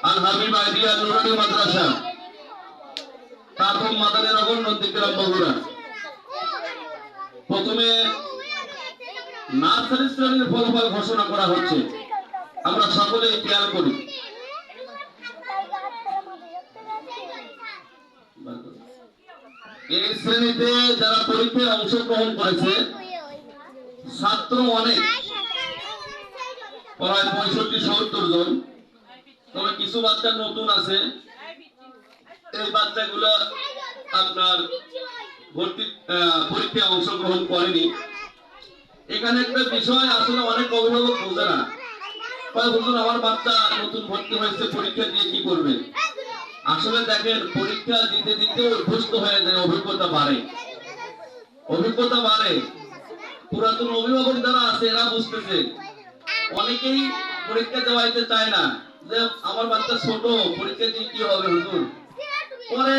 আল Habib idea নুরানি মাদ্রাসা তারপর মাদানী নগর নন্দীগ্রাম বগুড়া। প্রথমে nursery শ্রেণীর ফলাফল ঘোষণা করা হচ্ছে, আমরা সকলেই খেয়াল করি। এই শ্রেণীতে যারা পরীক্ষায় অংশগ্রহণ করেছে ছাত্র অনেক, প্রায় 65-70 জন। তবে কিছু বাচ্চা নতুন আছে, এই বাচ্চাগুলো আপনার ভর্তি পরীক্ষায় অংশগ্রহণ করেনি। এখানে একটা বিষয় আসলে অনেক অভিভাবক বোঝে না, আমার বাচ্চা নতুন ভর্তি হয়েছে, পরীক্ষা দিয়ে কি করবে। আসলে দেখেন, পরীক্ষা দিতে দিতে অভ্যস্ত হয়ে যায়, অভিজ্ঞতা বাড়ে। পুরাতন অভিভাবক যারা আছে এরা বুঝতেছে। অনেকেই পরীক্ষা দেওয়াইতে চায় না, যে আমার বাচ্চা ছোট, পরীক্ষা দিয়ে কি হবে হুজুর। পরে